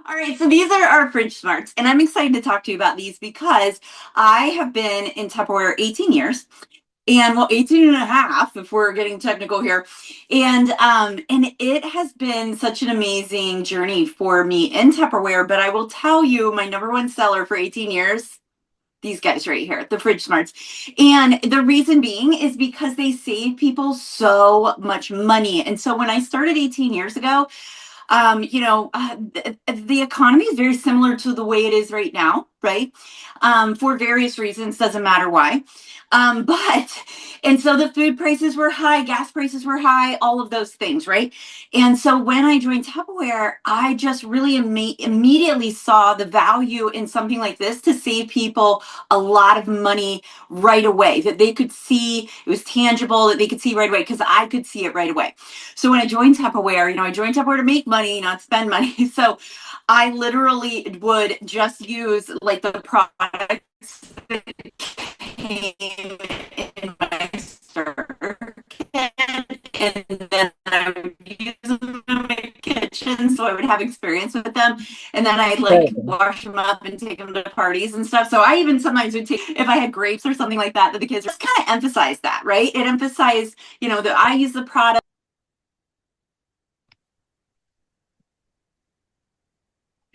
All right, so these are our FridgeSmarts, and I'm excited to talk to you about these because I have been in Tupperware 18 years, and well, 18 and a half if we're getting technical here. And it has been such an amazing journey for me in Tupperware, but I will tell you my number one seller for 18 years, these guys right here, the FridgeSmarts. And the reason being is because they save people so much money. And so when I started 18 years ago, the economy is very similar to the way it is right now, right? For various reasons, doesn't matter why. And so the food prices were high, gas prices were high, all of those things, right? And so when I joined Tupperware, I just really immediately saw the value in something like this to save people a lot of money right away, that they could see, it was tangible, that they could see right away, because I could see it right away. So when I joined Tupperware, I joined Tupperware to make money, not spend money. So I literally would just use like the products that came in my starter kit, and then I would use them in my kitchen, so I would have experience with them, and then I'd like wash them up and take them to parties and stuff. So I even sometimes would take, if I had grapes or something like that, that the kids just kind of emphasized that, right? It emphasized, that I use the product.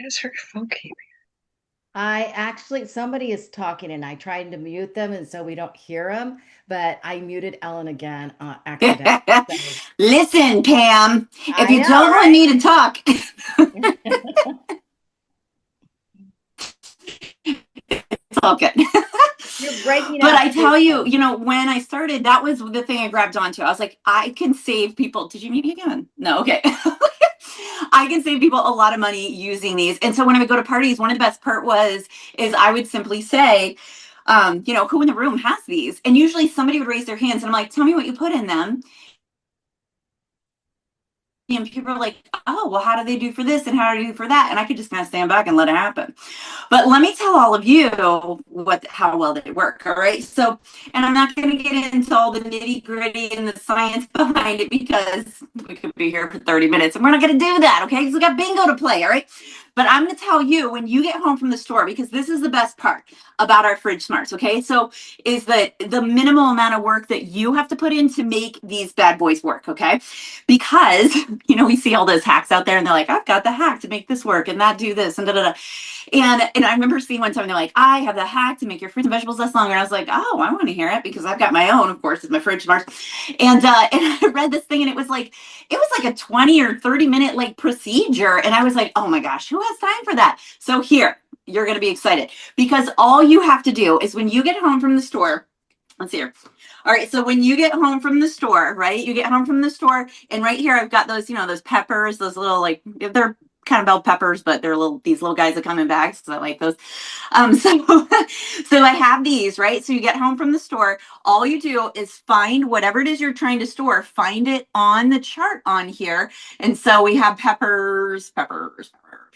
Is her phone keeping? Somebody is talking and I tried to mute them and so we don't hear them, but I muted Ellen again accidentally. So Listen, Pam, if I you know, don't want right? me to talk, it's all good. You're breaking But up I too. tell you, when I started, that was the thing I grabbed onto. I was like, I can save people. Did you mute me again? No, okay. I can save people a lot of money using these. And so when I would go to parties, one of the best part is I would simply say, who in the room has these? And usually somebody would raise their hands and I'm like, tell me what you put in them. And people are like, oh, well, how do they do for this and how do they do for that? And I could just kind of stand back and let it happen. But let me tell all of you how well they work. All right. So, and I'm not going to get into all the nitty gritty and the science behind it because we could be here for 30 minutes and we're not going to do that. Okay. Because we got bingo to play. All right. But I'm going to tell you when you get home from the store, because this is the best part about our FridgeSmarts. Okay. So, is that the minimal amount of work that you have to put in to make these bad boys work. Okay. Because, we see all those hacks out there and they're like, I've got the hack to make this work and that do this and da da da. And I remember seeing one time they're like, I have the hack to make your fruits and vegetables last longer. And I was like, oh, I want to hear it because I've got my own, of course, it's my FridgeSmarts. And I read this thing and it was like a 20 or 30 minute like procedure. And I was like, oh my gosh, who has time for that? So here, you're going to be excited because all you have to do is when you get home from the store, let's see here. All right, so when you get home from the store, right? You get home from the store, and right here I've got those, those peppers, those little like they're kind of bell peppers, but they're these little guys that come in bags. So I like those. So so I have these, right? So you get home from the store, all you do is find whatever it is you're trying to store, find it on the chart on here. And so we have peppers.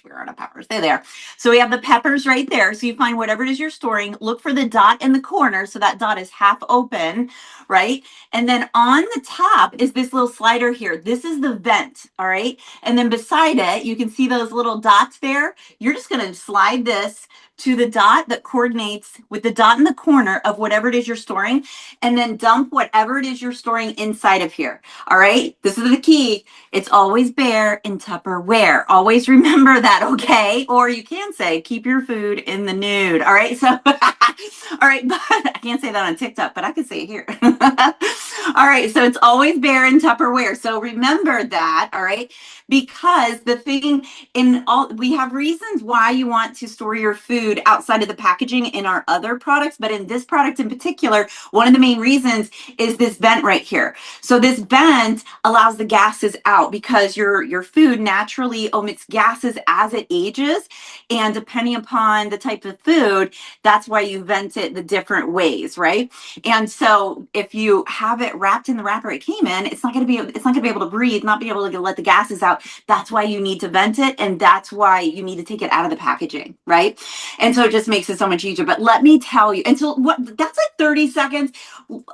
Where are the peppers? They're there. So we have the peppers right there. So you find whatever it is you're storing, look for the dot in the corner. So that dot is half open, right? And then on the top is this little slider here. This is the vent, all right? And then beside it, you can see those little dots there. You're just going to slide this to the dot that coordinates with the dot in the corner of whatever it is you're storing, and then dump whatever it is you're storing inside of here. All right, this is the key. It's always bare in Tupperware. Always remember that, okay? Or you can say, keep your food in the nude. All right, so, all right, but I can't say that on TikTok, but I can say it here. All right, so it's always bare in Tupperware. So remember that, all right? Because the thing we have reasons why you want to store your food outside of the packaging in our other products, but in this product in particular, one of the main reasons is this vent right here. So this vent allows the gases out because your food naturally omits gases as it ages, and depending upon the type of food, that's why you vent it the different ways, right? And so if you have it wrapped in the wrapper it came in, it's not going to be able to breathe, not be able to let the gases out. That's why you need to vent prevent it. And that's why you need to take it out of the packaging, right? And so it just makes it so much easier. But let me tell you, until what that's like 30 seconds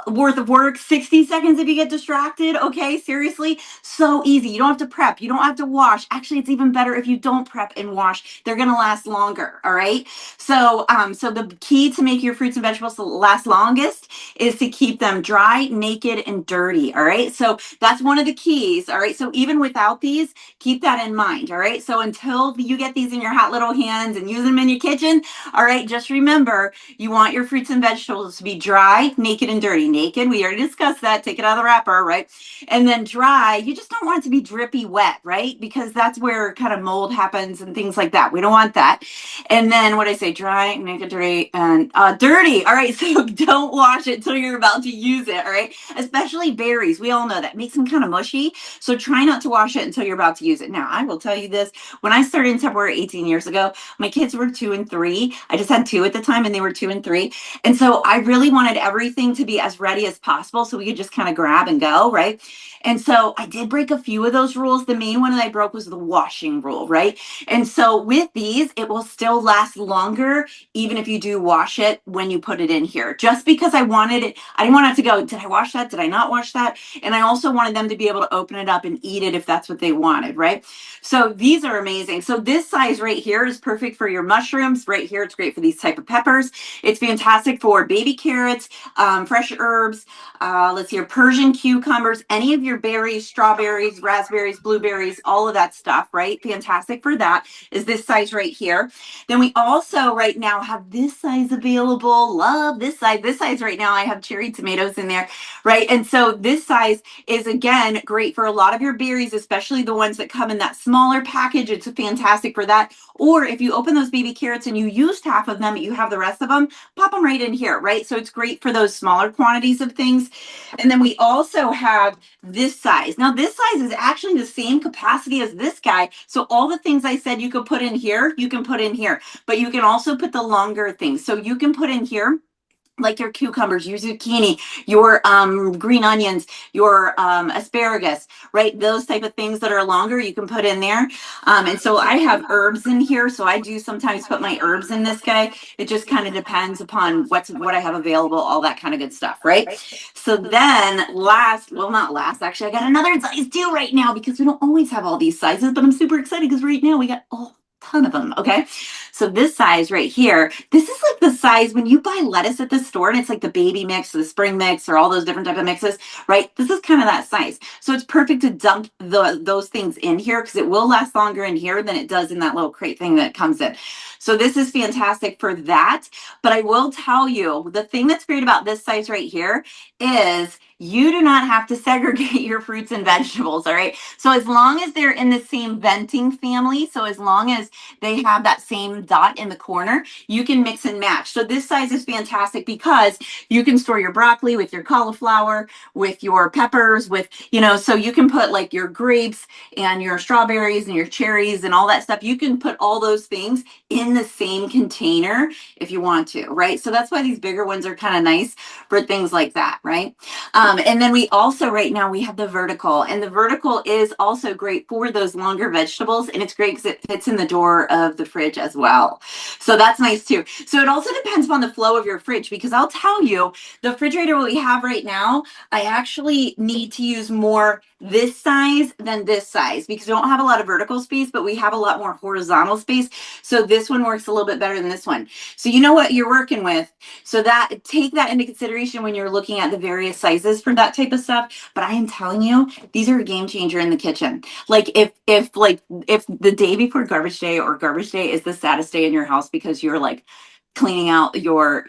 worth of work, 60 seconds if you get distracted. Okay, seriously, so easy. You don't have to prep, you don't have to wash. Actually, it's even better if you don't prep and wash. They're gonna last longer. All right. So the key to make your fruits and vegetables last longest is to keep them dry, naked, and dirty. All right. So that's one of the keys. All right. So even without these, keep that in mind. All right. So until you get these in your hot little hands and use them in your kitchen, all right, just remember you want your fruits and vegetables to be dry, naked, and dirty. Naked, we already discussed that. Take it out of the wrapper, right? And then dry, you just don't want it to be drippy wet, right? Because that's where kind of mold happens and things like that. We don't want that. And then what I say, dry, naked, dirty, and dirty. All right, so don't wash it till you're about to use it, all right? Especially berries. We all know that makes them kind of mushy. So try not to wash it until you're about to use it. Now, I will tell you this. When I started in Tupperware 18 years ago, my kids were 2 and 3. I just had 2 at the time and they were 2 and 3. And so I really wanted everything to be as ready as possible so we could just kind of grab and go, right? And so I did break a few of those rules. The main one that I broke was the washing rule, right? And so with these, it will still last longer, even if you do wash it when you put it in here. Just because I wanted it, I didn't want it to go, did I wash that? Did I not wash that? And I also wanted them to be able to open it up and eat it if that's what they wanted, right? So these are amazing. So this size right here is perfect for your mushrooms. Right here, it's great for these type of peppers. It's fantastic for baby carrots, fresh herbs, let's see, Persian cucumbers, any of your berries, strawberries, raspberries, blueberries, all of that stuff, right? Fantastic for that is this size right here. Then we also right now have this size available. Love this size. This size right now, I have cherry tomatoes in there, right? And so this size is, again, great for a lot of your berries, especially the ones that come in that smaller package. It's fantastic for that. Or if you open those baby carrots and you used half of them, you have the rest of them, pop them right in here, right? So it's great for those smaller quantities of things. And then we also have this size. Now this size is actually the same capacity as this guy. So all the things I said you could put in here, you can put in here, but you can also put the longer things. So you can put in here like your cucumbers, your zucchini, your green onions, your asparagus, right? Those type of things that are longer, you can put in there. And so I have herbs in here. So I do sometimes put my herbs in this guy. It just kind of depends upon what I have available, all that kind of good stuff, right? So then last, well, not last, actually, I got another size too right now because we don't always have all these sizes, but I'm super excited because right now we got ton of them. Okay. So this size right here, this is like the size when you buy lettuce at the store and it's like the baby mix, the spring mix, or all those different type of mixes, right? This is kind of that size. So it's perfect to dump those things in here because it will last longer in here than it does in that little crate thing that comes in. So this is fantastic for that. But I will tell you, the thing that's great about this size right here is you do not have to segregate your fruits and vegetables, all right? So as long as they're in the same venting family, so as long as they have that same dot in the corner, you can mix and match. So this size is fantastic because you can store your broccoli with your cauliflower, with your peppers, with, so you can put like your grapes and your strawberries and your cherries and all that stuff. You can put all those things in the same container if you want to, right? So that's why these bigger ones are kind of nice for things like that, right? And then we also, right now, we have the vertical, and the vertical is also great for those longer vegetables, and it's great because it fits in the door of the fridge as well. So that's nice too. So it also depends on the flow of your fridge, because I'll tell you, the refrigerator we have right now, I actually need to use more this size than this size because we don't have a lot of vertical space, but we have a lot more horizontal space. So this one works a little bit better than this one. So you know what you're working with. So take that into consideration when you're looking at the various sizes for that type of stuff. But I am telling you, these are a game changer in the kitchen. Like if the day before garbage day or garbage day is the saddest day in your house because you're like cleaning out your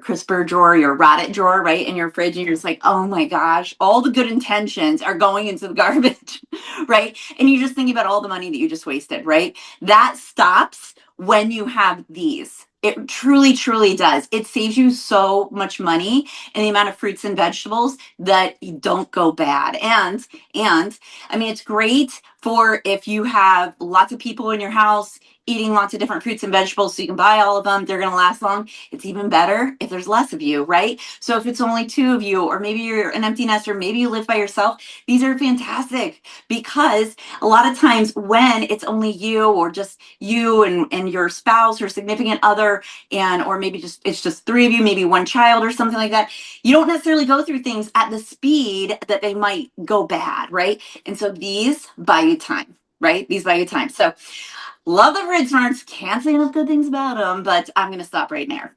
crisper drawer, your rotted drawer, right, in your fridge, and you're just like, oh my gosh, all the good intentions are going into the garbage, right? And you just think about all the money that you just wasted, right? That stops when you have these. It truly, truly does. It saves you so much money in the amount of fruits and vegetables that don't go bad. And I mean, it's great for if you have lots of people in your house eating lots of different fruits and vegetables so you can buy all of them, they're going to last long. It's even better if there's less of you, right? So if it's only two of you, or maybe you're an empty nester, maybe you live by yourself, these are fantastic, because a lot of times when it's only you, or just you and your spouse or significant other, and or maybe just it's just three of you, maybe one child or something like that, you don't necessarily go through things at the speed that they might go bad, right? And so these buy you time, right? These buy you time. So love the FridgeSmarts. Can't say enough good things about them, but I'm going to stop right there.